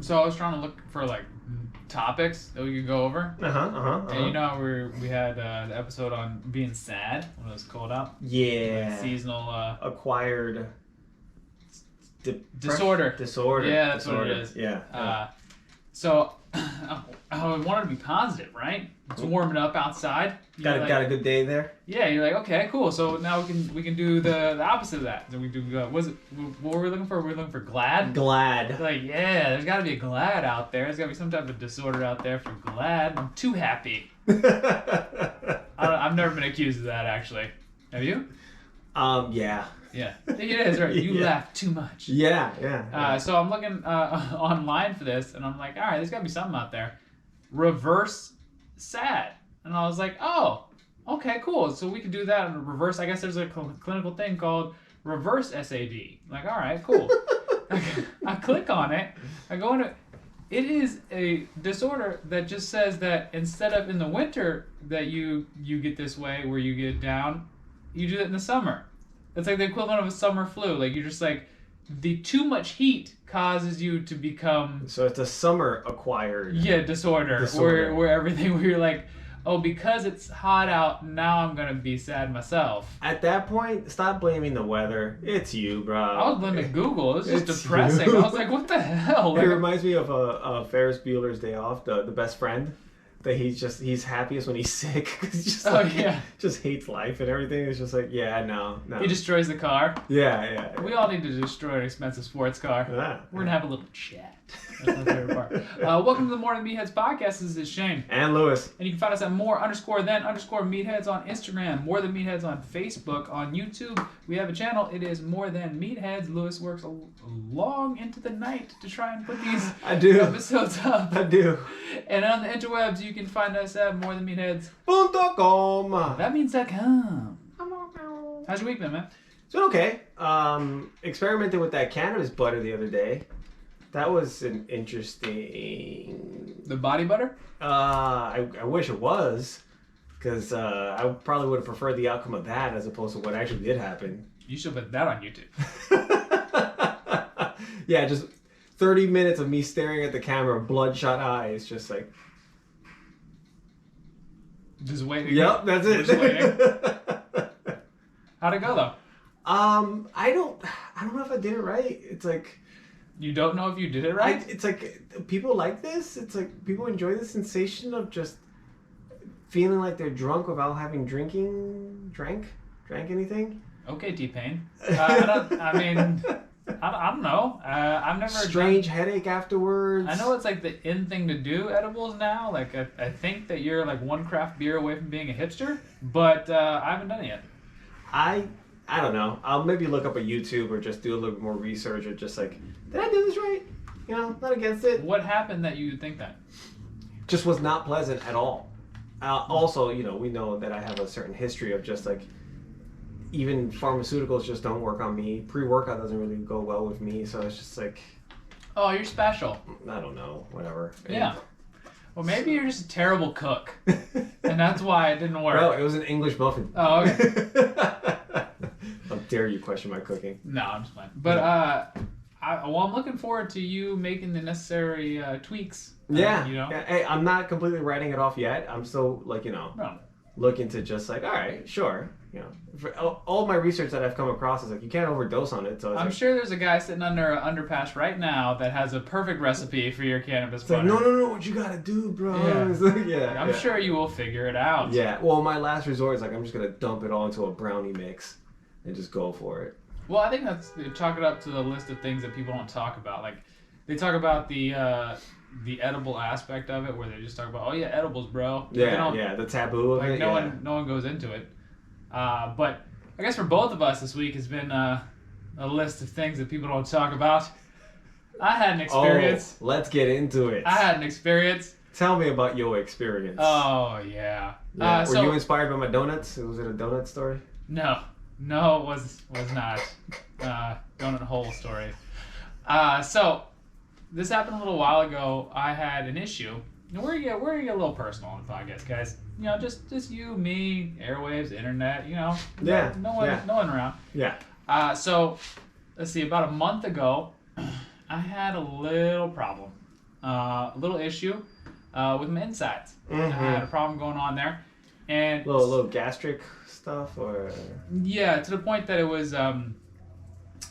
So I was trying to look for like topics that we could go over. And you know how we had the episode on being sad when it was cold out? Yeah. Like seasonal acquired disorder. Yeah, that's disorder. what it is. Yeah. So I wanted to be positive, right? It's warming up outside. Got a good day there. Yeah, you're like, okay, cool. So now we can do the opposite of that. Then we do what were we looking for? We're looking for glad. Glad. Like, yeah, there's got to be a glad out there. There's got to be some type of disorder out there for glad. I'm too happy. I've never been accused of that, actually. Have you? Yeah. Yeah, it is, right? You laugh too much. Yeah. So I'm looking online for this, and I'm like, all right, there's got to be something out there. Reverse sad. And I was like, oh, okay, cool. So we could do that in reverse. I guess there's a clinical thing called reverse SAD. Like, all right, cool. I click on it. I go into it. It is a disorder that just says that instead of in the winter that you get this way where you get down, you do it in the summer. It's like the equivalent of a summer flu. Like, you're just like, the too much heat causes you to become... So it's a summer acquired... disorder. Where everything, where you're like, oh, because it's hot out, now I'm going to be sad myself. At that point, stop blaming the weather. It's you, bro. I was blaming Google. It was just depressing. You. I was like, what the hell? It reminds me of Ferris Bueller's Day Off, the best friend. That he's happiest when he's sick because he just hates life and everything. It's just like, no. He destroys the car. Yeah. We all need to destroy an expensive sports car. We're gonna have a little chat. That's my favorite part. Welcome to the More Than Meatheads podcast. This is Shane and Luis, and you can find us at more_than_meatheads on Instagram, More Than Meatheads on Facebook, on YouTube. We have a channel. It is More Than Meatheads. Luis works long into the night to try and put these episodes up. I do. And on the interwebs, you can find us at morethanmeatheads.com. That means .com. How's your week been, man? It's been okay. Experimented with that cannabis butter the other day. That was an interesting... The body butter? I wish it was, because I probably would have preferred the outcome of that as opposed to what actually did happen. You should put that on YouTube. Yeah, just 30 minutes of me staring at the camera, bloodshot eyes, just like... Just waiting. Yep, that's it. Just waiting. How'd it go, though? I don't know if I did it right. It's like... You don't know if you did it right? It's like, people like this. It's like, people enjoy the sensation of just feeling like they're drunk without having drank anything. Okay, T-Pain. I don't know. I've never... Strange headache afterwards. I know it's like the in thing to do, edibles now. Like, I think that you're like one craft beer away from being a hipster, but I haven't done it yet. I don't know. I'll maybe look up a YouTube or just do a little bit more research or just like, did I do this right? You know, not against it. What happened that you think that? Just was not pleasant at all. Also, you know, we know that I have a certain history of just like, even pharmaceuticals just don't work on me. Pre-workout doesn't really go well with me, so it's just like... Oh, you're special. I don't know. Whatever. Yeah. Well, maybe you're just a terrible cook, and that's why it didn't work. No, it was an English muffin. Oh, okay. How dare you question my cooking? No, I'm just fine. But I'm looking forward to you making the necessary tweaks. Yeah. You know? Yeah. Hey, I'm not completely writing it off yet. I'm still like, you know, looking to just like, all right, sure. You know, for all my research that I've come across is like, you can't overdose on it. So I'm sure there's a guy sitting under an underpass right now that has a perfect recipe for your cannabis butter. Like, no, what you gotta do, bro? Yeah. I'm sure you will figure it out. Yeah. Well, my last resort is like, I'm just gonna dump it all into a brownie mix and just go for it. Well, I think that's chalk it up to the list of things that people don't talk about. Like, they talk about the edible aspect of it, where they just talk about, oh yeah, edibles, bro. Yeah, the taboo of it. No one goes into it. But I guess for both of us this week has been a list of things that people don't talk about. I had an experience. Oh, let's get into it. I had an experience. Tell me about your experience. Oh, yeah. Were you inspired by my donuts? Was it a donut story? No, it was not. Donut hole story. So this happened a little while ago. I had an issue. We're gonna get a little personal on the podcast, guys. You know, just you, me, airwaves, internet. You know, no one around. Yeah. So let's see. About a month ago, I had a little problem. a little issue with my insides. I had a problem going on there, and little gastric stuff, or yeah, to the point that it was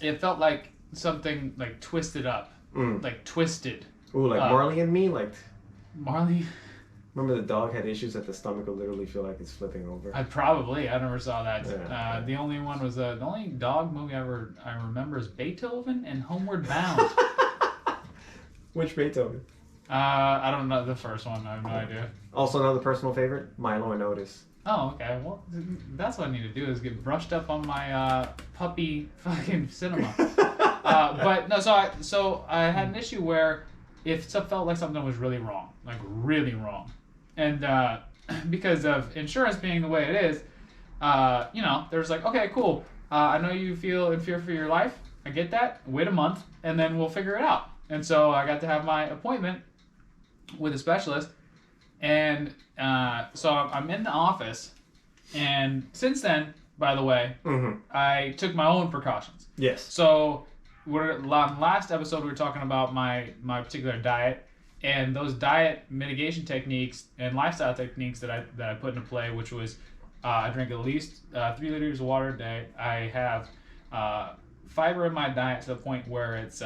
it felt like something like twisted up, like twisted. Ooh, like Marley and Me, like Marley. Remember the dog had issues that the stomach would literally feel like it's flipping over. I never saw that. Yeah. The only one was the only dog movie I remember is Beethoven and Homeward Bound. Which Beethoven? I don't know the first one. I have no idea. Also, another personal favorite, Milo and Otis. Oh, okay. Well, that's what I need to do is get brushed up on my puppy fucking cinema. But no, so I had an issue where if it felt like something was really wrong, like really wrong, and because of insurance being the way it is, there's like, okay, cool. I know you feel in fear for your life. I get that. Wait a month, and then we'll figure it out. And so I got to have my appointment with a specialist, and so I'm in the office, and since then, by the way, I took my own precautions. Yes. So last episode we were talking about my particular diet and those diet mitigation techniques and lifestyle techniques that I put into play, which was I drink at least 3 liters of water a day. I have fiber in my diet to the point where it's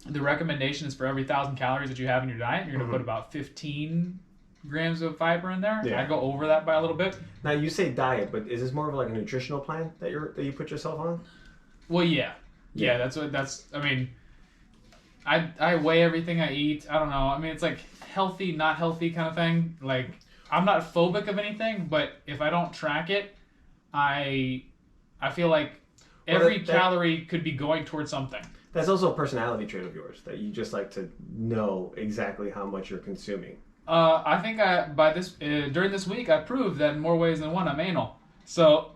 the recommendation is for every 1,000 calories that you have in your diet, you're going to put about 15 grams of fiber in there. Yeah. I go over that by a little bit. Now you say diet, but is this more of like a nutritional plan that you put yourself on? Well, yeah. I mean, I weigh everything I eat. I don't know. I mean, it's like healthy, not healthy kind of thing. Like, I'm not phobic of anything, but if I don't track it, I feel like every calorie could be going towards something. That's also a personality trait of yours, that you just like to know exactly how much you're consuming. I think during this week I proved that in more ways than one I'm anal. So,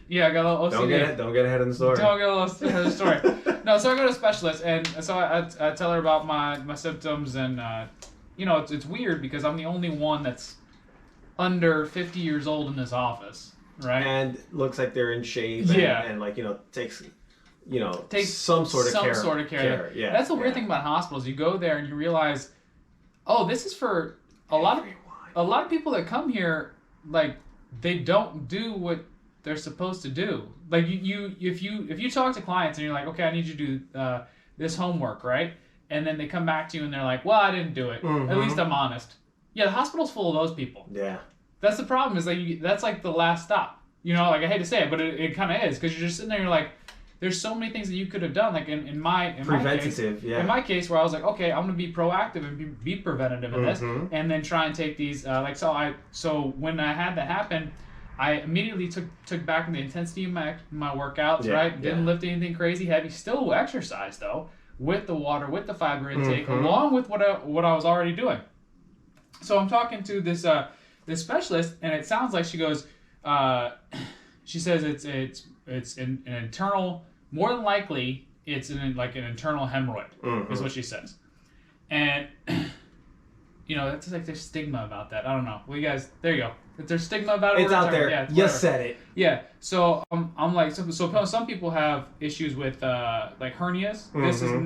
yeah, I got a little OCD. Don't get ahead of the story. Don't get ahead of the story. No, so I go to a specialist, and so I tell her about my symptoms, and it's weird because I'm the only one that's under 50 years old in this office, right? And looks like they're in shape. And like takes some sort of care. Yeah, that's the weird thing about hospitals. You go there and you realize, oh, this is for a lot of people that come here. Like, they don't do what they're supposed to do. Like, if you talk to clients and you're like, okay, I need you to do this homework, right? And then they come back to you and they're like, well, I didn't do it. At least I'm honest. Yeah, the hospital's full of those people. Yeah. That's the problem. Is like that's like the last stop. Like, I hate to say it, but it kind of is, because you're just sitting there. You're like, there's so many things that you could have done. Like in my case, in my case, where I was like, okay, I'm gonna be proactive and be preventative in this, and then try and take these. So when I had that happen, I immediately took back the intensity of my workouts. Right, didn't lift anything crazy heavy. Still exercise though, with the water, with the fiber intake, along with what I was already doing. So I'm talking to this specialist, and it sounds like she goes. She says it's an internal. More than likely, it's an internal hemorrhoid, is what she says. And that's like there's stigma about that. I don't know. Well, you guys, there you go. If there's stigma about it, it's out there. Yeah, you said it. Yeah. So I'm like, so some people have issues with like hernias.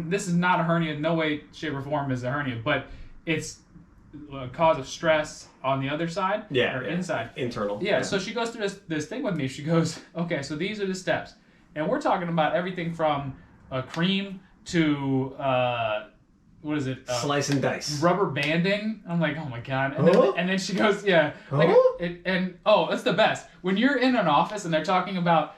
This is not a hernia. No way, shape, or form is a hernia, but it's a cause of stress on the other side. Inside. Internal. Yeah. So she goes through this thing with me. She goes, okay, so these are the steps. And we're talking about everything from a cream to, what is it? Slice and dice. Rubber banding. I'm like, oh my God. And then she goes, yeah. That's the best. When you're in an office and they're talking about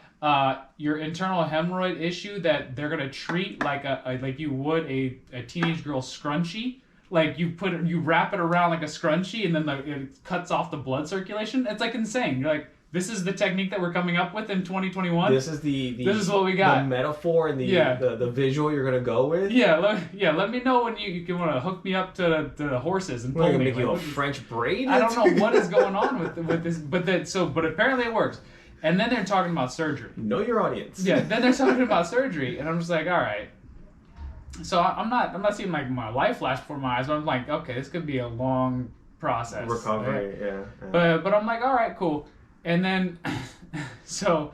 your internal hemorrhoid issue that they're going to treat like like you would a teenage girl scrunchie. Like you wrap it around like a scrunchie and then it cuts off the blood circulation. It's like insane. You're like, this is the technique that we're coming up with in 2021. This is this is what we got. The metaphor and the visual you're gonna go with. Let me know when you can want to hook me up to the horses and pull me. Make you a French braid? I don't know what is going on with this, but apparently it works. And then they're talking about surgery. Know your audience. Yeah. Then they're talking about surgery, and I'm just like, all right. So I'm not seeing like my life flash before my eyes, but I'm like, okay, this could be a long process. Recovery, yeah. But I'm like, all right, cool. And then, so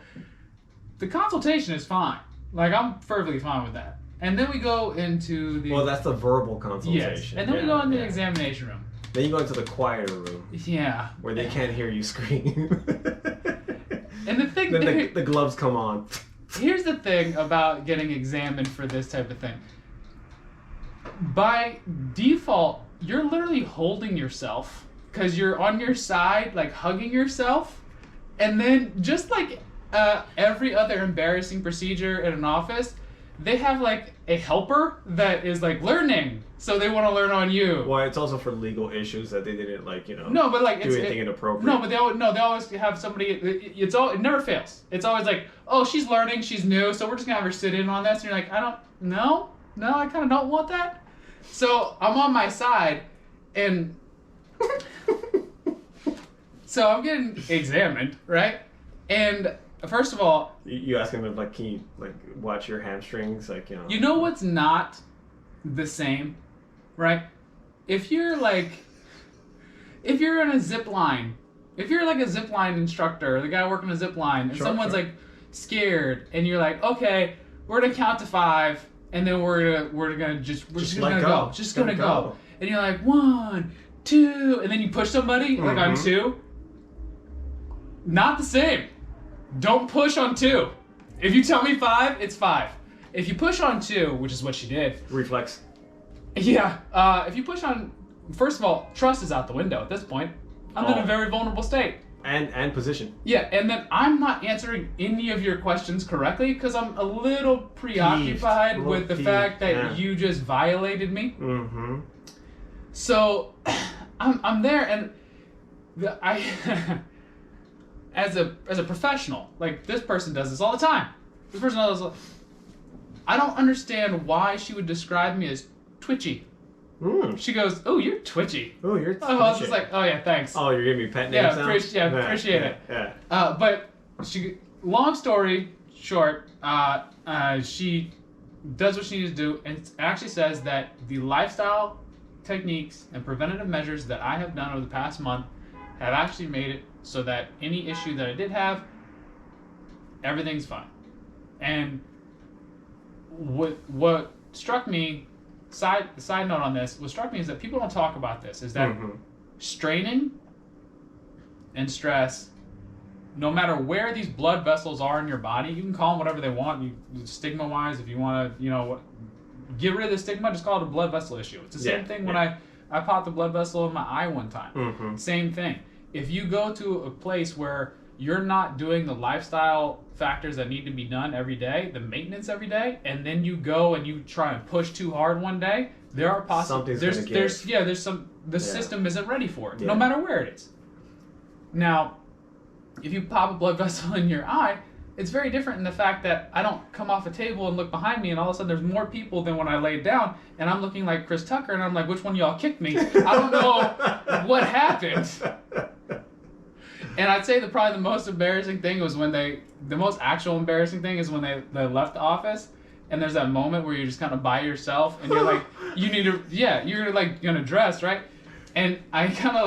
the consultation is fine. Like, I'm perfectly fine with that. And then we go into the... Well, that's the verbal consultation. Yes. And then we go into the examination room. Then you go into the quieter room. Yeah. Where they can't hear you scream. And the thing... Then the gloves come on. Here's the thing about getting examined for this type of thing. By default, you're literally holding yourself because you're on your side, like hugging yourself. And then just like every other embarrassing procedure in an office, they have like a helper that is like learning. So they want to learn on you. Well, it's also for legal issues that they didn't No, but like do anything inappropriate. No, but they always have somebody. It never fails. It's always like, oh, she's learning, she's new, so we're just gonna have her sit in on this. And you're like, I kind of don't want that. So I'm on my side, and so I'm getting examined, right? And first of all, you ask him if like, can you like watch your hamstrings, like You know what's not the same, right? If you're in a zip line, if you're like a zip line instructor, the guy working a zip line, and someone's like scared, and you're like, okay, we're gonna count to 5, and then we're just gonna go, and you're like 1, 2, and then you push somebody like on 2. Not the same. Don't push on 2. If you tell me 5, it's 5. If you push on 2, which is what she did. Reflex. Yeah. If you push on, first of all, trust is out the window at this point. I'm in a very vulnerable state. And position. Yeah, and then I'm not answering any of your questions correctly because I'm a little preoccupied with the fact that you just violated me. Mm-hmm. So I'm there, and I as a professional, like this person does this all the time. This person does. I don't understand why she would describe me as twitchy. She goes, "Oh, you're twitchy." Oh, you're twitchy. I was just like, "Oh yeah, thanks." Oh, you're giving me pet names now? Appreciate it. Yeah. But long story short, she does what she needs to do, and it actually says that the lifestyle techniques and preventative measures that I have done over the past month have actually made it so that any issue that I did have, everything's fine. And what struck me, side note on this, what struck me is that people don't talk about this, is that straining and stress, no matter where these blood vessels are in your body, you can call them whatever they want, stigma-wise, if you want to, get rid of the stigma, just call it a blood vessel issue. It's the same thing when I popped the blood vessel in my eye one time. Same thing. If you go to a place where you're not doing the lifestyle factors that need to be done every day, the maintenance every day, and then you go and you try and push too hard one day, there are possibilities. The system isn't ready for it, no matter where it is. Now, if you pop a blood vessel in your eye, it's very different in the fact that I don't come off a table and look behind me and all of a sudden there's more people than when I laid down, and I'm looking like Chris Tucker and I'm like, which one of y'all kicked me? I don't know what happened. And I'd say probably the most embarrassing thing was when the most actual embarrassing thing is when they left the office, and there's that moment where you're just kind of by yourself and you're like, you're like gonna dress, right? And I'm kind of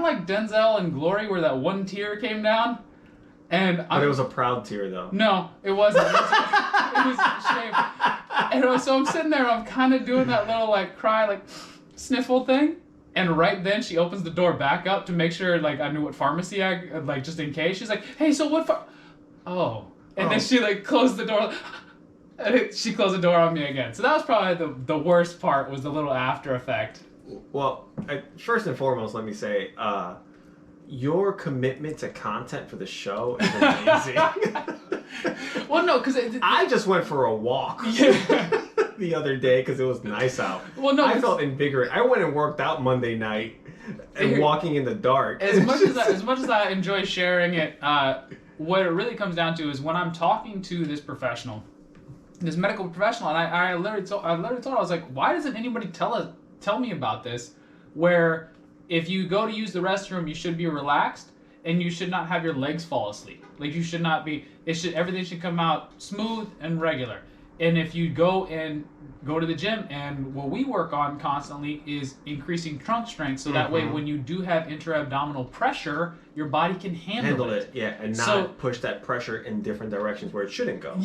like Denzel in Glory where that one tear came down. But it was a proud tear though. No, it wasn't. It was shame. And so I'm sitting there and I'm kind of doing that little like cry, like sniffle thing. And right then she opens the door back up to make sure like I knew what pharmacy I like just in case. She's like, "Hey, so what and then she like closed the door. And she closed the door on me again. So that was probably the worst part, was the little after effect. Well, first and foremost, let me say, your commitment to content for the show is amazing. Well, no, because I just went for a walk the other day because it was nice out. Well, no, I felt invigorated. I went and worked out Monday night and walking in the dark. As much as I enjoy sharing it, what it really comes down to is when I'm talking to this professional, this medical professional, and I literally told her, I was like, why doesn't anybody tell me about this? Where if you go to use the restroom, you should be relaxed and you should not have your legs fall asleep. Like you should not be. Everything should come out smooth and regular. And if you go to the gym, and what we work on constantly is increasing trunk strength, so that way when you do have intra-abdominal pressure, your body can handle it. And not push that pressure in different directions where it shouldn't go.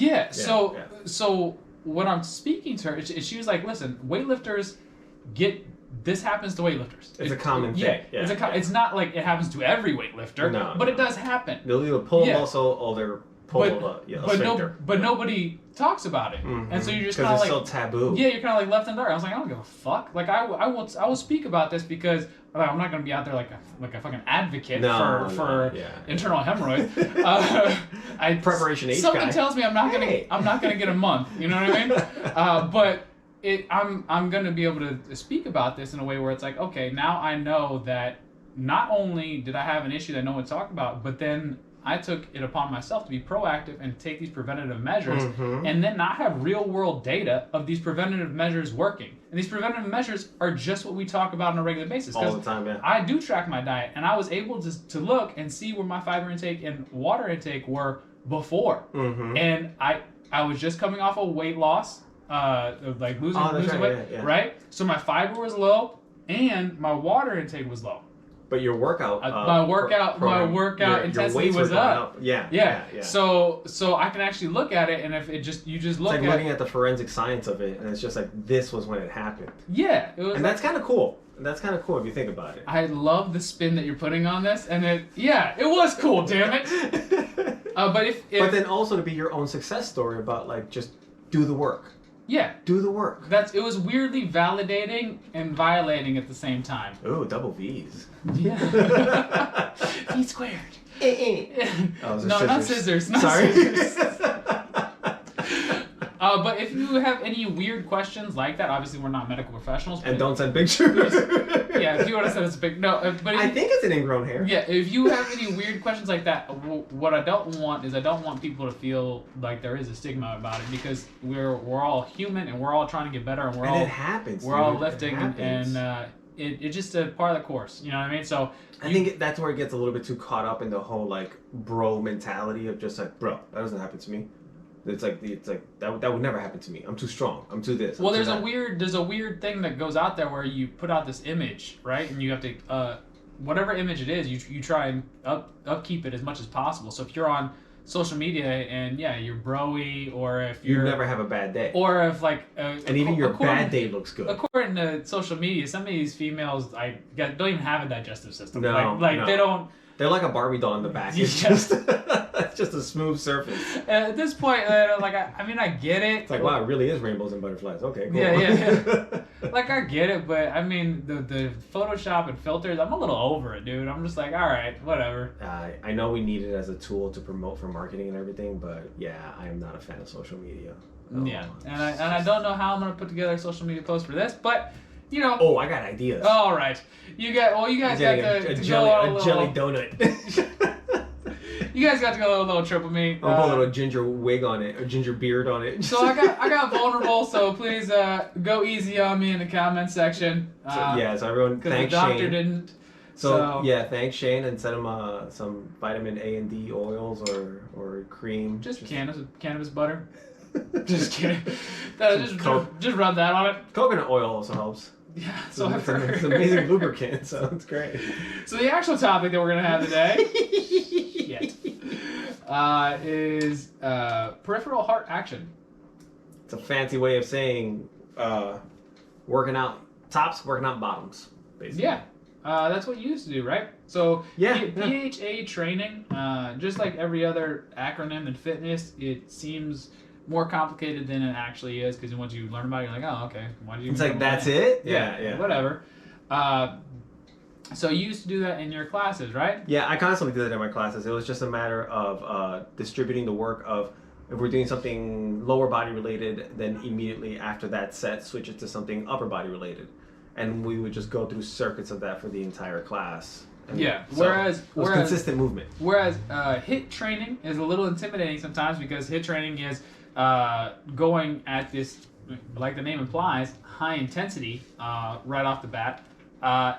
So when I'm speaking to her, she was like, listen, weightlifters this happens to weightlifters. It's a common thing. Yeah, it's not like it happens to every weightlifter, but it does happen. They'll either pull a muscle or they're pull a sphincter. But nobody talks about it, and so you're just kind of like, because it's so taboo. Yeah, you're kind of like left in the dark. I was like, I don't give a fuck. Like I will speak about this because I'm not gonna be out there like a fucking advocate for internal hemorrhoids. Preparation H something guy. tells me I'm not gonna get a month. You know what I mean? But I'm gonna be able to speak about this in a way where it's like, okay, now I know that not only did I have an issue that no one talked about, but then I took it upon myself to be proactive and take these preventative measures, and then not have real world data of these preventative measures working. And these preventative measures are just what we talk about on a regular basis. All the time, yeah. I do track my diet, and I was able to look and see where my fiber intake and water intake were before. And I was just coming off a weight loss, like losing weight, right? So my fiber was low, and my water intake was low. But your workout, my workout intensity was up. Yeah. So I can actually look at it, and if you just look it's like looking at the forensic science of it, and it's just like this was when it happened. Yeah, it was. And that's kind of cool. That's kind of cool if you think about it. I love the spin that you're putting on this, and it was cool. Damn it. But then also to be your own success story about like just do the work. Yeah. Do the work. It was weirdly validating and violating at the same time. Ooh, double V's. Yeah. V squared. Oh, no, not scissors. Sorry. Scissors. But if you have any weird questions like that, obviously we're not medical professionals. And don't send pictures. Yeah, if you want to send us a big... No, but... I think it's an ingrown hair. Yeah, if you have any weird questions like that, what I don't want is I don't want people to feel like there is a stigma about it, because we're all human and we're all trying to get better, and it happens. We're all lifting, and it's just a part of the course. You know what I mean? So I think that's where it gets a little bit too caught up in the whole like bro mentality of just like, bro, that doesn't happen to me. It's like that would never happen to me. I'm too strong. I'm too this. There's a weird thing that goes out there where you put out this image, right? And you have to whatever image it is, you try and upkeep it as much as possible. So if you're on social media and you're broy, or if you never have a bad day, or if like and even your bad day looks good. According to social media, some of these females don't even have a digestive system. No, they don't. They're like a Barbie doll in the back. It's just it's just a smooth surface. At this point, I get it. It's like, wow, it really is rainbows and butterflies. Okay, cool. Yeah. Like, I get it, but I mean, the Photoshop and filters, I'm a little over it, dude. I'm just like, all right, whatever. I know we need it as a tool to promote for marketing and everything, but yeah, I am not a fan of social media. Yeah, and I don't know how I'm gonna put together a social media post for this, but. You know. Oh, I got ideas. All right, you guys got a jelly donut. You guys got to go a little trip with me. I'll put a little ginger wig on it, or ginger beard on it. So I got vulnerable. So please go easy on me in the comment section. So everyone, thanks the doctor Shane. Didn't. So thanks Shane, and send him some vitamin A and D oils or cream. Just cannabis butter. Just kidding. Just rub that on it. Coconut oil also helps. Yeah, so I've heard. It's an amazing lubricant, so it's great. So the actual topic that we're going to have today is peripheral heart action. It's a fancy way of saying working out tops, working out bottoms, basically. Yeah, that's what you used to do, right? So PHA training, just like every other acronym in fitness, it seems more complicated than it actually is, because once you learn about it, you're like, oh, okay. Why do you? It's like that's it. Yeah. Whatever. So you used to do that in your classes, right? Yeah, I constantly did that in my classes. It was just a matter of distributing the work of, if we're doing something lower body related, then immediately after that set, switch it to something upper body related, and we would just go through circuits of that for the entire class. Whereas consistent movement. Whereas HIIT training is a little intimidating sometimes, because HIIT training is going at this, like the name implies, high intensity right off the bat.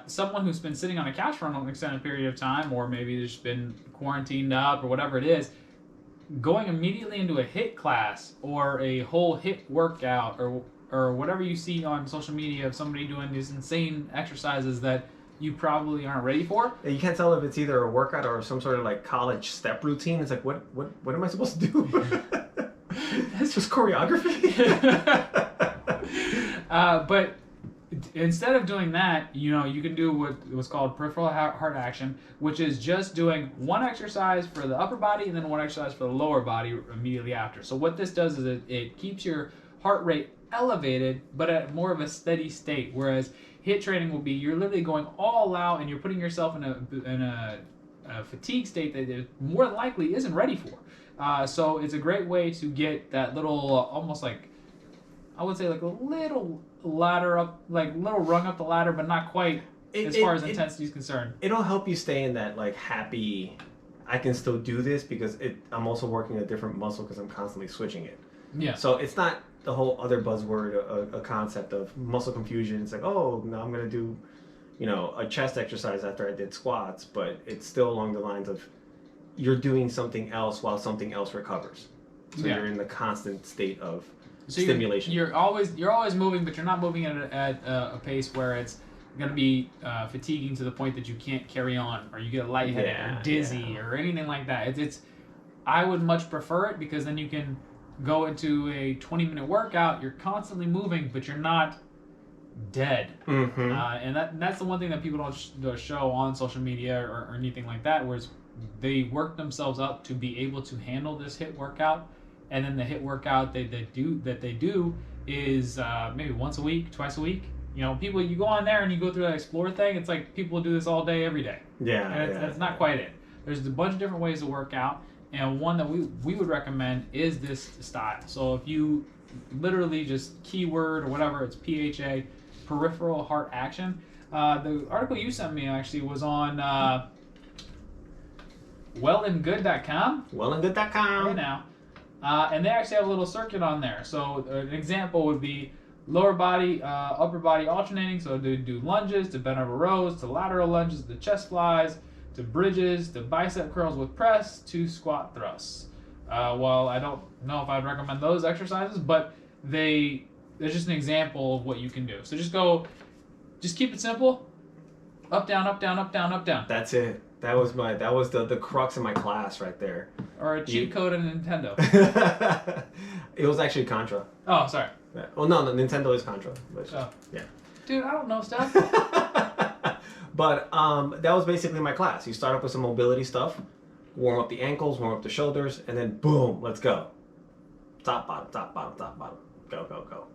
Someone who's been sitting on a couch for an extended period of time, or maybe just been quarantined up or whatever it is, going immediately into a HIIT class or a whole HIIT workout or whatever you see on social media of somebody doing these insane exercises that you probably aren't ready for. You can't tell if it's either a workout or some sort of like college step routine. It's like, what am I supposed to do? It's just choreography. But instead of doing that, you can do what's called peripheral heart action, which is just doing one exercise for the upper body and then one exercise for the lower body immediately after. So what this does is it keeps your heart rate elevated, but at more of a steady state. Whereas HIIT training will be you're literally going all out and you're putting yourself in a fatigue state that it more than likely isn't ready for. So it's a great way to get that little, almost like, I would say like a little ladder up, like little rung up the ladder, but not quite as far as intensity is concerned. It'll help you stay in that like happy, I can still do this because I'm also working a different muscle because I'm constantly switching it. Yeah. So it's not the whole other buzzword, a concept of muscle confusion. It's like, oh, no, I'm going to do, a chest exercise after I did squats, but it's still along the lines of you're doing something else while something else recovers. So you're in the constant state of stimulation. You're always moving, but you're not moving at a pace where it's going to be fatiguing to the point that you can't carry on, or you get lightheaded or dizzy or anything like that. I would much prefer it because then you can go into a 20-minute workout. You're constantly moving, but you're not dead. Mm-hmm. And that's the one thing that people don't show on social media or anything like that, whereas they work themselves up to be able to handle this HIIT workout. And then the HIIT workout they do is maybe once a week, twice a week. People, you go on there and you go through that explore thing. It's like people do this all day, every day. Yeah. And that's not quite it. There's a bunch of different ways to work out, and one that we would recommend is this style. So if you literally just keyword or whatever, it's PHA, peripheral heart action. The article you sent me actually was on wellandgood.com. Wellandgood.com. Right now. And they actually have a little circuit on there. So an example would be lower body, upper body alternating. So they do lunges, to bent over rows, to lateral lunges, to chest flies, to bridges, to bicep curls with press, to squat thrusts. Well, I don't know if I'd recommend those exercises, but they're just an example of what you can do. So just keep it simple. Up, down, up, down, up, down, up, down. That's it. That was the crux of my class right there. Or a cheat code in Nintendo. It was actually Contra. Oh, sorry. Yeah. Well, no, Nintendo is Contra. But, yeah. Dude, I don't know stuff. But that was basically my class. You start up with some mobility stuff, warm up the ankles, warm up the shoulders, and then boom, let's go. Top, bottom, top, bottom, top, bottom. Go, go, go.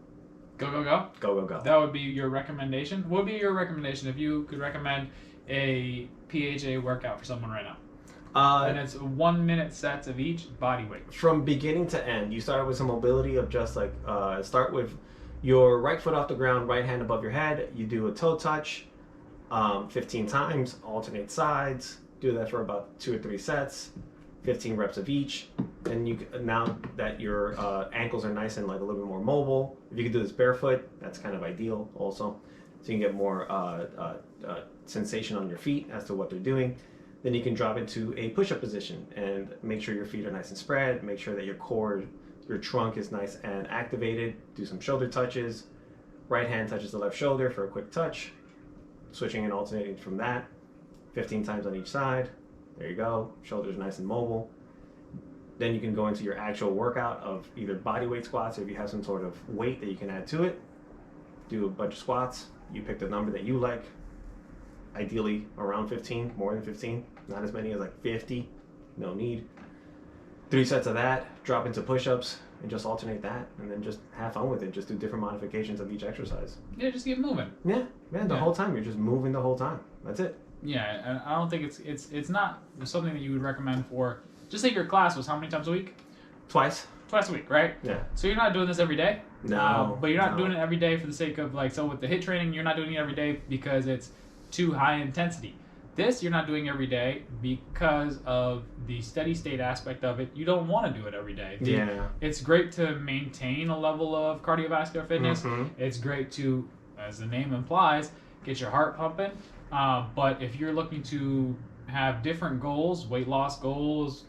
Go, go, go? Go, go, go. That would be your recommendation? What would be your recommendation if you could recommend a PHA workout for someone right now? And it's 1 minute sets of each body weight. From beginning to end, you start with some mobility of just like, start with your right foot off the ground, right hand above your head. You do a toe touch 15 times, alternate sides. Do that for about 2 or 3 sets, 15 reps of each. And now that your ankles are nice and like a little bit more mobile, if you can do this barefoot, that's kind of ideal also. So you can get more sensation on your feet as to what they're doing. Then you can drop into a push-up position and make sure your feet are nice and spread. Make sure that your core, your trunk is nice and activated. Do some shoulder touches. Right hand touches the left shoulder for a quick touch. Switching and alternating from that. 15 times on each side. There you go. Shoulders nice and mobile. Then you can go into your actual workout of either bodyweight squats, or if you have some sort of weight that you can add to it. Do a bunch of squats. You pick the number that you like. Ideally around 15, more than 15, not as many as like 50, no need. 3 sets of that, drop into push-ups, and just alternate that, and then just have fun with it. Just do different modifications of each exercise. Yeah, just keep moving. Yeah, man, the whole time, you're just moving the whole time. That's it. Yeah, and I don't think it's not something that you would recommend for, just like your class was how many times a week? Twice a week, right? Yeah. So you're not doing this every day? No. But you're not doing it every day for the sake of so with the HIIT training, you're not doing it every day because it's too high intensity. This you're not doing every day because of the steady state aspect of it. You don't want to do it every day. Yeah. It's great to maintain a level of cardiovascular fitness. Mm-hmm. It's great to, as the name implies, get your heart pumping. But if you're looking to have different goals, weight loss goals,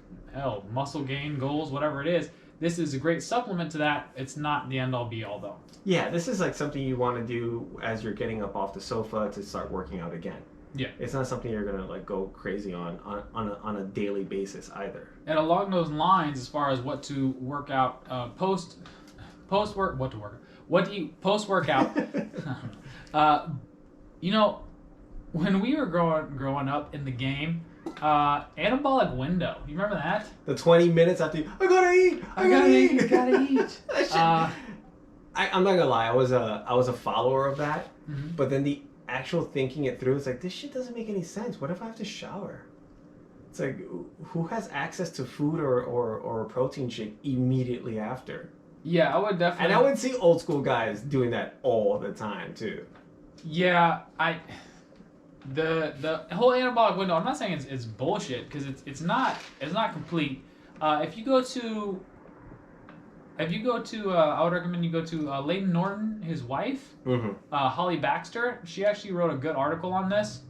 muscle gain goals, whatever it is, this is a great supplement to that. It's not the end all be all though. Yeah, this is like something you want to do as you're getting up off the sofa to start working out again. Yeah. It's not something you're gonna like go crazy on a daily basis either. And along those lines, as far as what to work out what to eat post workout, when we were growing up in the game, anabolic window. You remember that? The 20 minutes after I gotta eat. I gotta eat. I'm not gonna lie. I was a follower of that, Mm-hmm. but then the actual thinking it through, it's like this shit doesn't make any sense. What if I have to shower? It's like who has access to food or a protein shake immediately after? Yeah, I would definitely. And I would see old school guys doing that all the time too. Yeah, the whole anabolic window. I'm not saying it's bullshit because it's not complete. If you go to I would recommend you go to Leighton Norton, his wife, Holly Baxter. She actually wrote a good article on this.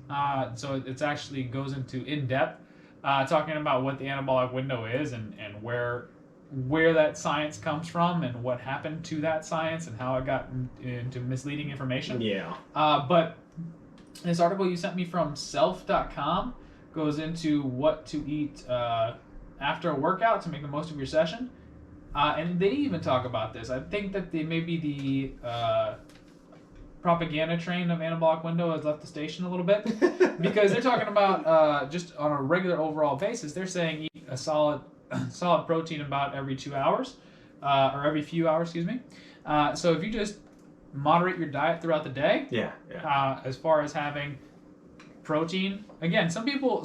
So it's actually goes into in depth talking about what the anabolic window is and where that science comes from and what happened to that science and how it got into misleading information. Yeah. But this article you sent me from self.com goes into what to eat after a workout to make the most of your session. And they even talk about this. I think that maybe the propaganda train of anabolic window has left the station a little bit because they're talking about just on a regular overall basis. They're saying eat a solid protein about every 2 hours or every few hours, excuse me. So if you just moderate your diet throughout the day, as far as having protein. Again, some people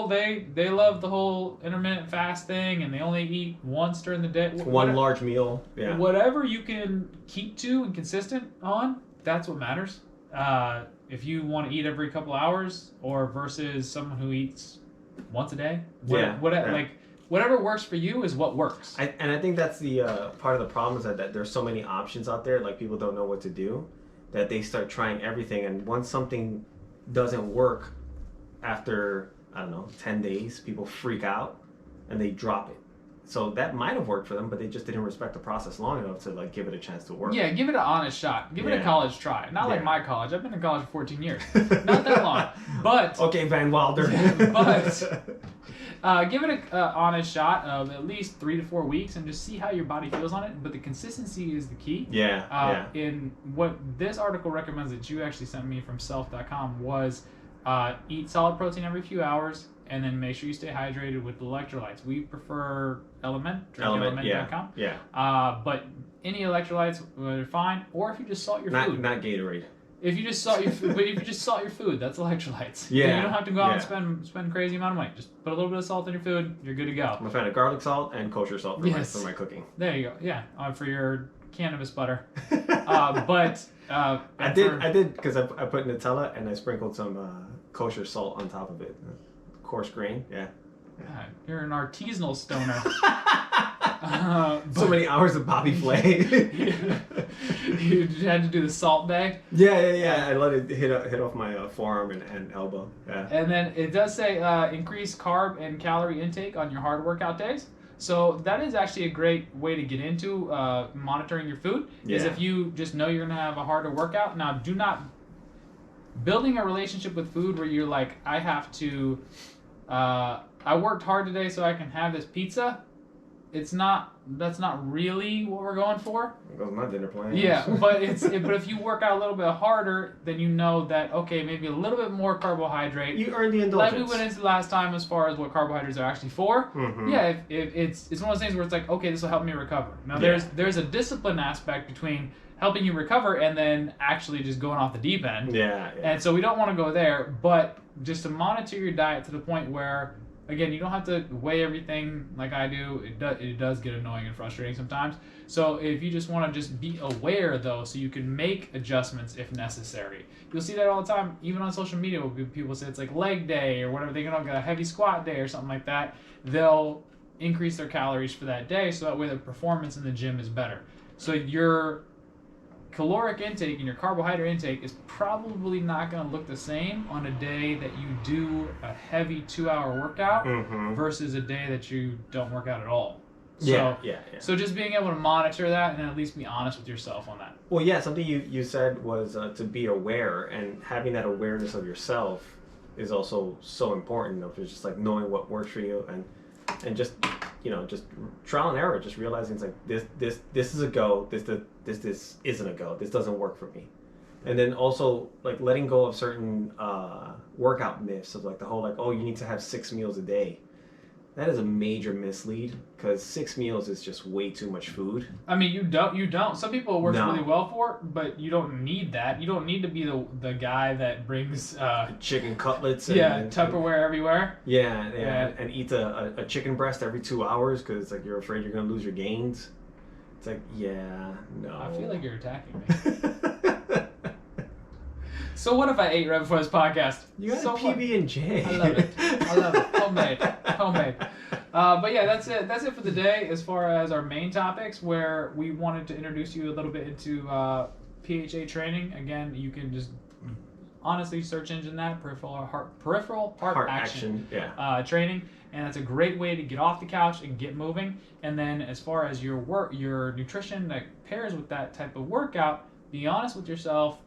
they love the whole intermittent fast thing and they only eat once during the day. One large meal. Yeah. Whatever you can keep to and consistent on, that's what matters. If you want to eat every couple hours or versus someone who eats once a day, whatever works for you is what works. I think that's the part of the problem is that there's so many options out there. Like people don't know what to do, that they start trying everything, and once something doesn't work after 10 days, people freak out and they drop it. So that might have worked for them, but they just didn't respect the process long enough to like give it a chance to work. Yeah, give it an honest shot. Give it a college try. Not like my college. I've been in college for 14 years. Not that long. But okay, Van Wilder. But give it an honest shot of at least 3 to 4 weeks and just see how your body feels on it. But the consistency is the key. In what this article recommends that you actually sent me from self.com was eat solid protein every few hours and then make sure you stay hydrated with electrolytes. We prefer Element.com. But any electrolytes are fine. Or if you just salt your food. Not Gatorade. If you just salt your food, but if you just salt your food, that's electrolytes. Yeah. You don't have to go out and spend crazy amount of money. Just put a little bit of salt in your food. You're good to go. I'm a fan of garlic salt and kosher salt for my cooking. There you go. Yeah, for your cannabis butter. I did because I put Nutella and I sprinkled some kosher salt on top of it. Coarse grain. Yeah. God, you're an artisanal stoner. So many hours of Bobby Flay. You had to do the salt day. Yeah. I let it hit off my forearm and elbow. Yeah. And then it does say increase carb and calorie intake on your hard workout days. So that is actually a great way to get into monitoring your food. Is if you just know you're gonna have a harder workout. Now, do not building a relationship with food where you're like, I have to. I worked hard today so I can have this pizza. That's not really what we're going for. There goes my dinner plan. Yeah, but if you work out a little bit harder, then you know that okay, maybe a little bit more carbohydrate. You earn the indulgence. Like we went into last time as far as what carbohydrates are actually for. Mm-hmm. Yeah, if it's one of those things where it's like, okay, this will help me recover. Now there's a discipline aspect between helping you recover and then actually just going off the deep end. Yeah. And so we don't want to go there, but just to monitor your diet to the point where, again, you don't have to weigh everything like I do. It does get annoying and frustrating sometimes. So if you just want to just be aware, though, so you can make adjustments if necessary. You'll see that all the time, even on social media, where people say it's like leg day or whatever. They get a heavy squat day or something like that. They'll increase their calories for that day, so that way the performance in the gym is better. So your caloric intake and your carbohydrate intake is probably not going to look the same on a day that you do a heavy 2-hour workout versus a day that you don't work out at all. So, So just being able to monitor that and at least be honest with yourself on that. Well, yeah, something you said was to be aware, and having that awareness of yourself is also so important. Of just like knowing what works for you and just just trial and error. Just realizing it's like this is a go. This isn't a go. This doesn't work for me. And then also like letting go of certain workout myths of like the whole like, oh, you need to have 6 meals a day. That is a major mislead because 6 meals is just way too much food. I mean, you don't. Some people it works No. really well for it, but you don't need that. You don't need to be the guy that brings Chicken cutlets. and Tupperware everywhere. Yeah, and eats a chicken breast every 2 hours because it's like you're afraid you're gonna lose your gains. It's like, yeah, no. I feel like you're attacking me. So what if I ate right before this podcast? You got so a PB&J. I love it. Homemade. But yeah, that's it. That's it for the day as far as our main topics, where we wanted to introduce you a little bit into PHA training. Again, you can just honestly search engine that peripheral heart action training, and that's a great way to get off the couch and get moving. And then as far as your nutrition that pairs with that type of workout, be honest with yourself.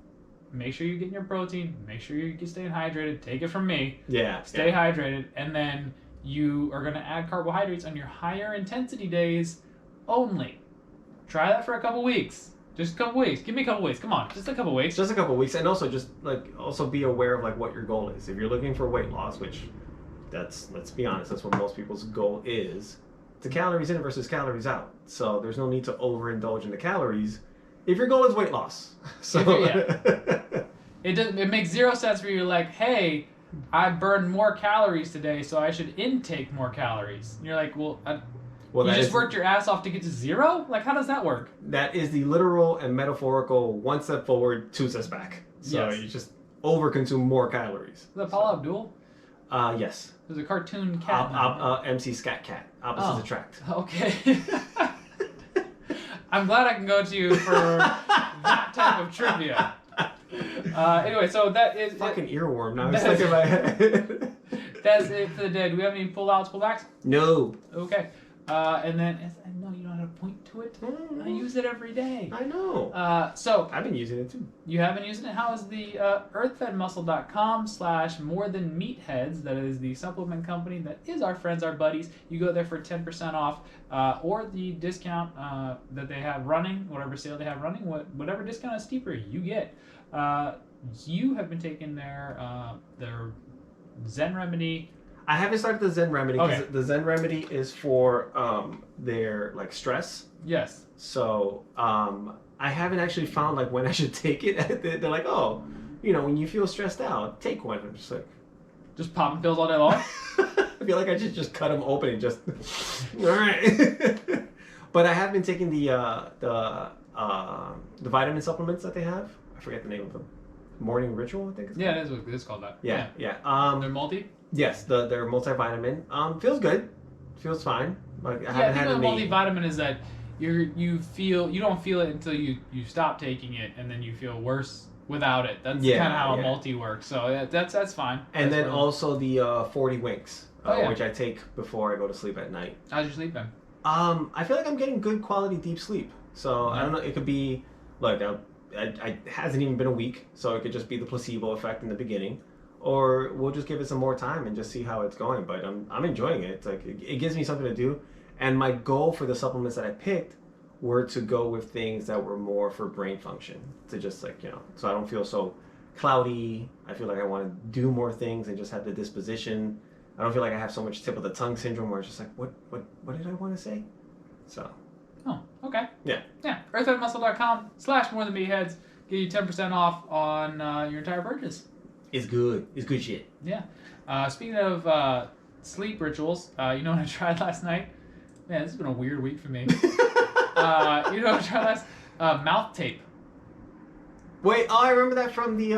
Make sure you're getting your protein. Make sure you're staying hydrated. Take it from me. Yeah. Stay hydrated. And then you are going to add carbohydrates on your higher intensity days only. Try that for a couple weeks. Just a couple weeks. Give me a couple weeks. Come on. Just a couple weeks. Just a couple weeks. And also just also be aware of like what your goal is. If you're looking for weight loss, which let's be honest, that's what most people's goal is. It's calories in versus calories out. So there's no need to overindulge in the calories. If your goal is weight loss, so it makes zero sense for you. Like, hey, I burned more calories today, so I should intake more calories. And you're like, well, you just worked your ass off to get to 0. Like, how does that work? That is the literal and metaphorical 1 step forward, 2 steps back. So you just overconsume more calories. Is that Paula Abdul? Yes. There's a cartoon cat. MC Scat Cat. Opposites attract. Okay. I'm glad I can go to you for that type of trivia. Anyway, so that is fucking earworm. Now it's stuck in my head. That's it for the day. Do we have any pull-outs, pullbacks? No. Okay. And then I know you know how to point to it. I use it every day. I know. So I've been using it too. You have been using it. How is the earthfedmuscle.com/morethanmeatheads? That is the supplement company that is our friends, our buddies. You go there for 10% off, or the discount that they have running, whatever sale they have running, whatever discount is steeper you get. You have been taking their Zen Remedy. I haven't started the Zen Remedy because the Zen Remedy is for their like stress. Yes. So I haven't actually found like when I should take it. They're like, oh, when you feel stressed out, take one. I'm just like, just popping pills all day long. I feel like I should just cut them open and just all right. But I have been taking the vitamin supplements that they have. I forget the name of them. Morning Ritual, I think. Yeah, it is what it's called that. Yeah. They're multi. Yes, their multivitamin. Feels good. Feels fine. Like I haven't had any. Multivitamin is that you don't feel it until you stop taking it, and then you feel worse without it. That's kind of how a multi works. So that's fine. And then also the 40 winks, which I take before I go to sleep at night. How's your sleep been? I feel like I'm getting good quality deep sleep. So I don't know. It could be like it hasn't even been a week, so it could just be the placebo effect in the beginning. Or we'll just give it some more time and just see how it's going. But I'm enjoying it. It's like it gives me something to do. And my goal for the supplements that I picked were to go with things that were more for brain function. To just like, so I don't feel so cloudy. I feel like I want to do more things and just have the disposition. I don't feel like I have so much tip of the tongue syndrome where it's just like, what did I want to say? So. Oh, okay. Yeah. earthfedmuscle.com/morethanmeatheads. Get you 10% off on your entire purchase. It's good. It's good shit. Yeah. Speaking of sleep rituals, you know what I tried last night? Man, this has been a weird week for me. You know what I tried last? Mouth tape. Wait, I remember that from the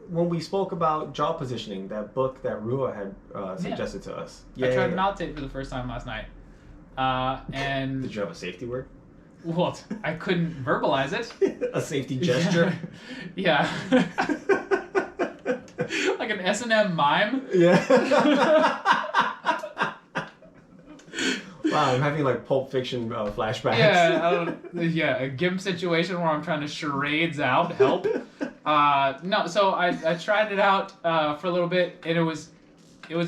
when we spoke about jaw positioning, that book that Rua had suggested to us. I tried mouth tape for the first time last night. And did you have a safety word? Well, I couldn't verbalize it. A safety gesture? Yeah. Like an S&M mime? Yeah. Wow, I'm having like Pulp Fiction flashbacks. Yeah, a GIMP situation where I'm trying to charades out help. No, so I tried it out for a little bit, and it was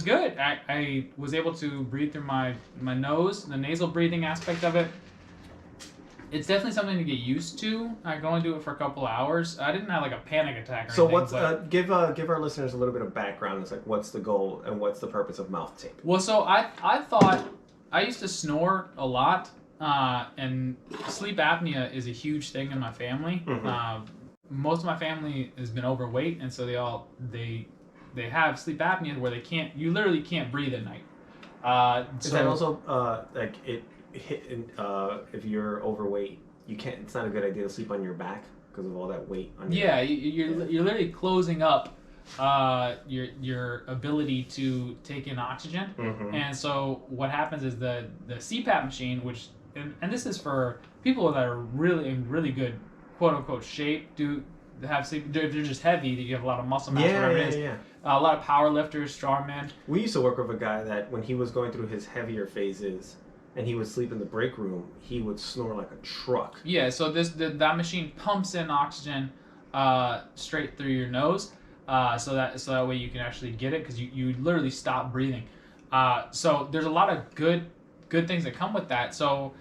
good. I was able to breathe through my nose, the nasal breathing aspect of it. It's definitely something to get used to. I can only do it for a couple of hours. I didn't have like a panic attack or So anything. give our listeners a little bit of background. It's like, what's the goal and what's the purpose of mouth tape? Well, so I thought I used to snore a lot, and sleep apnea is a huge thing in my family. Mm-hmm. Most of my family has been overweight, and so they have sleep apnea where you literally can't breathe at night. Is that also like if you're overweight, you can't? It's not a good idea to sleep on your back because of all that weight on your back. You're literally closing up your ability to take in oxygen. Mm-hmm. And so what happens is the CPAP machine, which and this is for people that are really in really good quote unquote shape, do have sleep. If you're just heavy, that you have a lot of muscle mass, whatever it is. Yeah. A lot of power lifters, strongmen. We used to work with a guy that when he was going through his heavier phases and he would sleep in the break room, he would snore like a truck. Yeah, so that machine pumps in oxygen straight through your nose, so that way you can actually get it because you literally stop breathing. So there's a lot of good things that come with that. So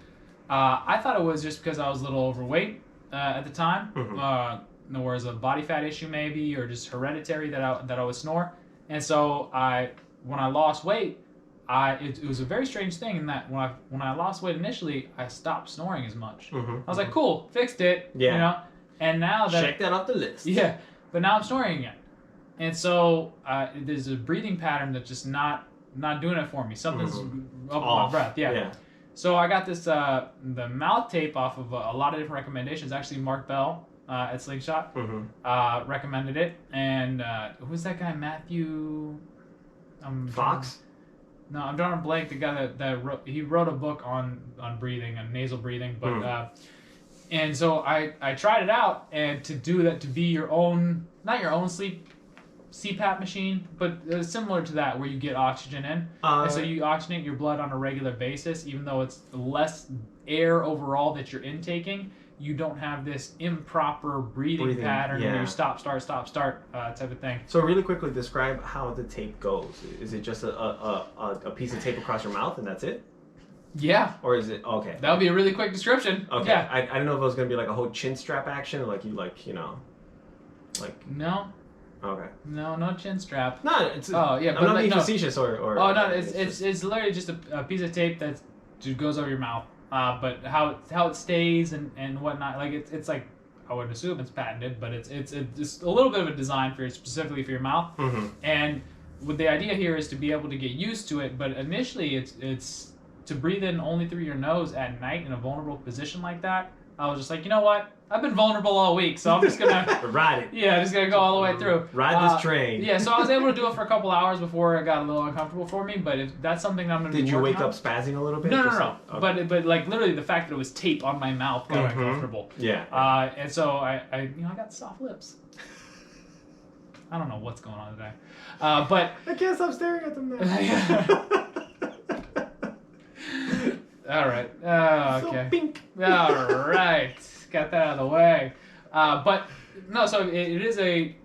I thought it was just because I was a little overweight at the time. Mm-hmm. There was a body fat issue maybe, or just hereditary that I would snore. And so when I lost weight, it was a very strange thing in that when I lost weight initially, I stopped snoring as much. Mm-hmm. I was like, cool, fixed it. Yeah. You know? And now that check that off the list. Yeah, but now I'm snoring again. And so there's a breathing pattern that's just not doing it for me. Something's up with my breath. Yeah. So I got this the mouth tape off of a lot of different recommendations. Actually, Mark Bell at Slingshot recommended it, and who's that guy? Matthew Fox? No, I'm drawing a blank. The guy that wrote a book on breathing and nasal breathing, but and so I tried it out, and to do that, to be your own, not your own sleep CPAP machine, but similar to that, where you get oxygen in, and so you oxygenate your blood on a regular basis, even though it's less air overall that you're intaking. You don't have this improper breathing pattern where you stop, start type of thing. So really quickly, describe how the tape goes. Is it just a piece of tape across your mouth and that's it? Yeah. Or is it okay? That would be a really quick description. Okay. Yeah. I don't know if it was gonna be like a whole chin strap action, like No. Okay. No chin strap. No, it's. Oh yeah, I'm not being facetious or. Oh no, it's literally just a piece of tape that goes over your mouth. But how it stays and whatnot, like it's like, I would assume it's patented, but it's just a little bit of a design specifically for your mouth. Mm-hmm. And what the idea here is to be able to get used to it. But initially, it's to breathe in only through your nose at night in a vulnerable position like that. I was just like, you know what? I've been vulnerable all week, so I'm just gonna ride it. Yeah, just gonna go all the way through. Ride this train. Yeah, so I was able to do it for a couple hours before it got a little uncomfortable for me. But if that's something I'm gonna Did be you wake working up spazzing a little bit? No. Okay. But like literally the fact that it was tape on my mouth got uncomfortable. Yeah. And so I got soft lips. I don't know what's going on today. But I can't stop staring at them now. All right. Okay. So pink. All right. Got that out of the way. But no, so it is a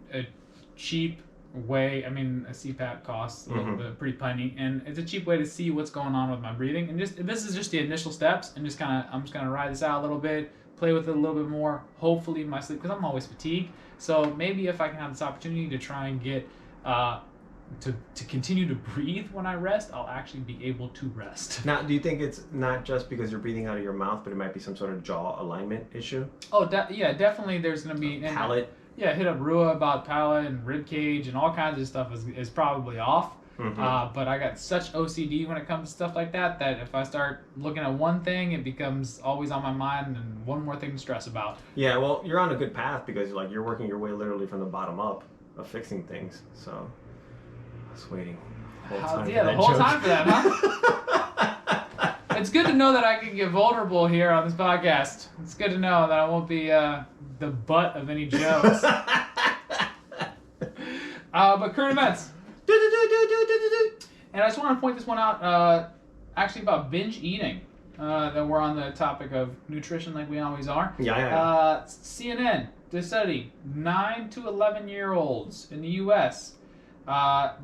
cheap way. I mean, a CPAP costs a little bit, pretty penny, and it's a cheap way to see what's going on with my breathing. And this is just the initial steps, and I'm just gonna ride this out a little bit, play with it a little bit more. Hopefully, my sleep, because I'm always fatigued. So maybe if I can have this opportunity to try and get to continue to breathe when I rest, I'll actually be able to rest. Now, do you think it's not just because you're breathing out of your mouth, but it might be some sort of jaw alignment issue? Oh, yeah, definitely. There's gonna be palate. Yeah, hit up Rua about palate and rib cage and all kinds of stuff is probably off. But I got such OCD when it comes to stuff like that if I start looking at one thing, it becomes always on my mind and one more thing to stress about. Yeah, well, you're on a good path because you're working your way literally from the bottom up of fixing things. So I was waiting the whole time. Yeah, the whole time for that, huh? It's good to know that I can get vulnerable here on this podcast. It's good to know that I won't be the butt of any jokes. But current events. And I just want to point this one out, actually about binge eating, that we're on the topic of nutrition like we always are. Yeah. CNN This study, 9 to 11-year-olds in the U.S.,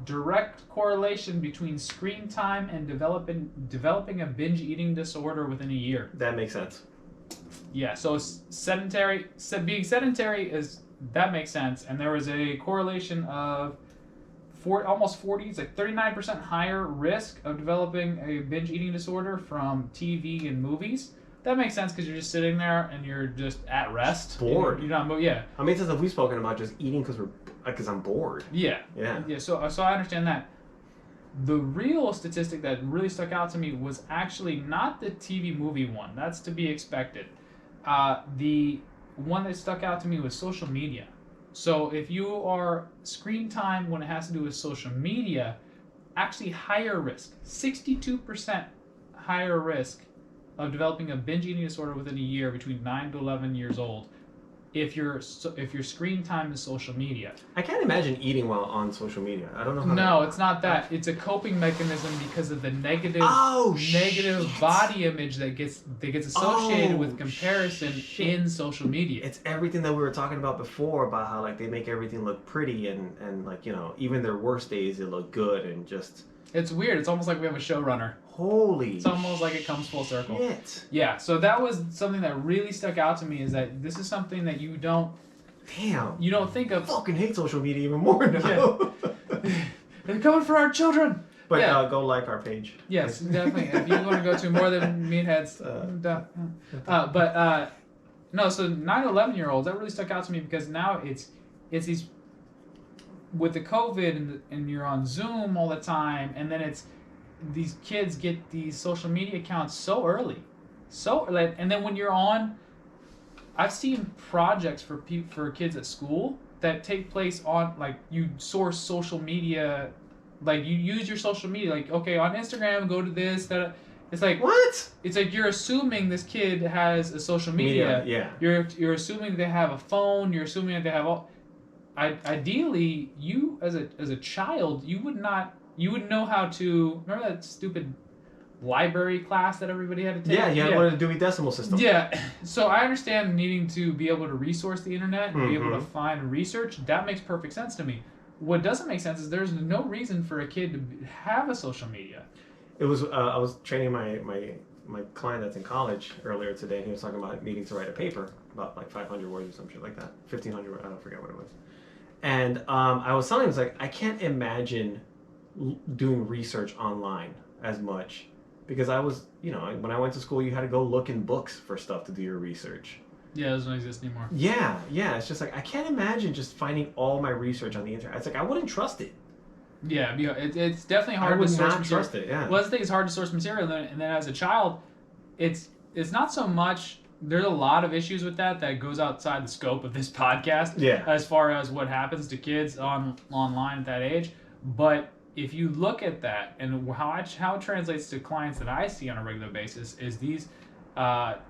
direct correlation between screen time and developing a binge eating disorder within a year. That makes sense. Yeah, so being sedentary that makes sense, and there was a correlation of almost 40, it's like 39% higher risk of developing a binge eating disorder from TV and movies. That makes sense because you're just sitting there and you're just at rest. Bored. You're not, yeah. How many times have we spoken about just eating because I'm bored? Yeah. Yeah. Yeah. So I understand that. The real statistic that really stuck out to me was actually not the TV movie one. That's to be expected. The one that stuck out to me was social media. So if you are screen time when it has to do with social media, actually higher risk, 62% higher risk of developing a binge eating disorder within a year between 9 to 11 years old if your screen time is social media. I can't imagine eating while on social media. I don't know how. No, it's not that. It's a coping mechanism because of the negative body image that gets associated with comparison in social media. It's everything that we were talking about before about how like they make everything look pretty and like, you know, even their worst days they look good and just. It's weird. It's almost like we have a showrunner. It's almost like it comes full circle. Shit. Yeah, so that was something that really stuck out to me is that this is something that you don't think of. I fucking hate social media even more now. Yeah. They're coming for our children. But go like our page. Yes, definitely. If you want to go to More Than Meatheads. No, so 9 to 11-year-olds, that really stuck out to me because now it's these, with the COVID and you're on Zoom all the time, and then it's these kids get these social media accounts so early, and then when you're on, I've seen projects for kids at school that take place on, like, you source social media, like you use your social media, like, okay, on Instagram, go to this, that. It's like, what? It's like you're assuming this kid has a social media. Yeah. You're assuming they have a phone. You're assuming that they have all. Ideally, you as a child, you would know how to. Remember that stupid library class that everybody had to take? Yeah, you had to learn the Dewey Decimal System. Yeah. So I understand needing to be able to resource the internet and be able to find research. That makes perfect sense to me. What doesn't make sense is there's no reason for a kid to have a social media. It was I was training my client that's in college earlier today, and he was talking about needing to write a paper about like 500 words or some shit like that, 1,500. I don't forget what it was. And I was telling him, it's like, I can't imagine doing research online as much because I was, when I went to school, you had to go look in books for stuff to do your research. Yeah, those don't exist anymore. Yeah. It's just like I can't imagine just finding all my research on the internet. It's like I wouldn't trust it. Yeah, it's definitely hard to source material. I would not trust it, yeah. Well, the thing is hard to source material, and then as a child, it's not so much. There's a lot of issues with that goes outside the scope of this podcast. Yeah. As far as what happens to kids online at that age, but if you look at that and how it translates to clients that I see on a regular basis is these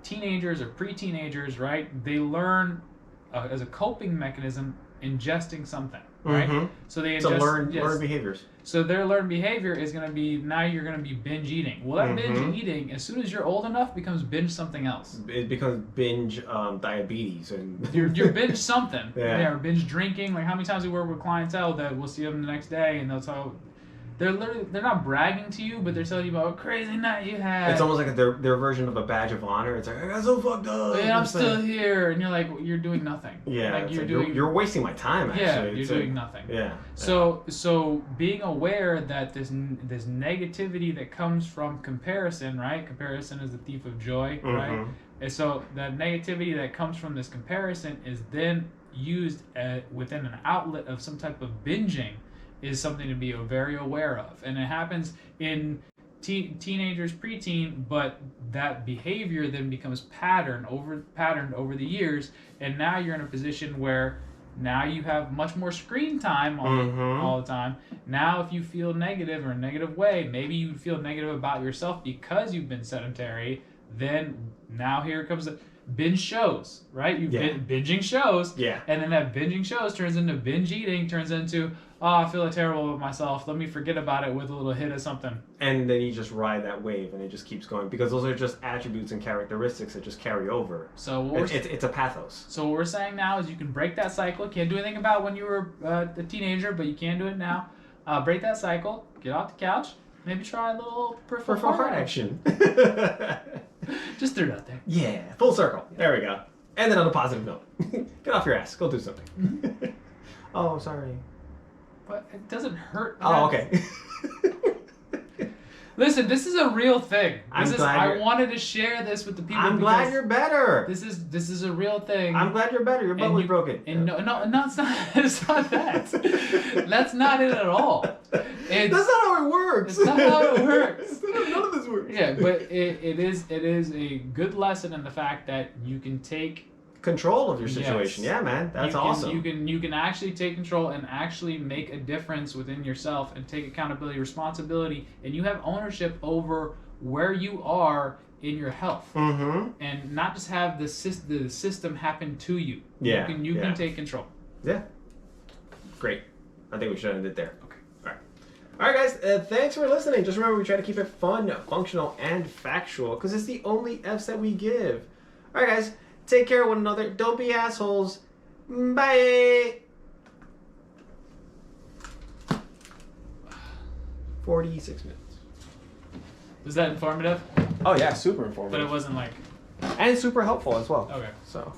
teenagers or pre-teenagers, right? They learn as a coping mechanism ingesting something. Right? Mm-hmm. So they learn behaviors. So their learned behavior is going to be, now you're going to be binge eating. Well, that binge eating, as soon as you're old enough, becomes binge something else. It becomes binge diabetes. And you're binge something. Yeah. Or binge drinking. Like how many times we work with clientele that we'll see them the next day and they'll tell, they're not bragging to you, but they're telling you about a crazy night you had. It's almost like their version of a badge of honor. It's like, I got so fucked up. And I'm still here. And you're like, you're doing nothing. Yeah. Like you're wasting my time, actually. Yeah, you're doing nothing. Yeah. So being aware that this negativity that comes from comparison, right? Comparison is the thief of joy, right? And so that negativity that comes from this comparison is then used within an outlet of some type of binging is something to be very aware of. And it happens in teenagers, preteen, but that behavior then becomes patterned over the years, and now you're in a position where now you have much more screen time all the time. Now if you feel negative or a negative way, maybe you feel negative about yourself because you've been sedentary, then now here comes binge shows, right? You've been binging shows, and then that binging shows turns into binge eating, turns into, oh, I feel terrible about myself. Let me forget about it with a little hit of something. And then you just ride that wave, and it just keeps going because those are just attributes and characteristics that just carry over. So it's a pathos. So what we're saying now is you can break that cycle. Can't do anything about when you were a teenager, but you can do it now. Break that cycle. Get off the couch. Maybe try a little peripheral heart action. Just threw it out there. Yeah, full circle. There we go. And then on a positive note, get off your ass. Go do something. Mm-hmm. Oh, sorry. But it doesn't hurt. Oh, okay. Listen, this is a real thing. I wanted to share this with the people. I'm glad you're better. This is a real thing. I'm glad you're better. Your butt was broken. And no, it's not. It's not that. That's not it at all. That's not how it works. It's not how it works. None of this works. Yeah, but it is a good lesson in the fact that you can take control of your situation. Yes. Yeah, man, that's awesome. You can actually take control and actually make a difference within yourself and take accountability, responsibility, and you have ownership over where you are in your health, and not just have the system happen to you. Yeah, you can take control. Yeah, great. I think we should end it there. Okay. All right, guys. Thanks for listening. Just remember, we try to keep it fun, functional, and factual because it's the only F's that we give. All right, guys. Take care of one another. Don't be assholes. Bye. 46 minutes. Was that informative? Oh yeah, super informative. But it wasn't like. And super helpful as well. Okay. So.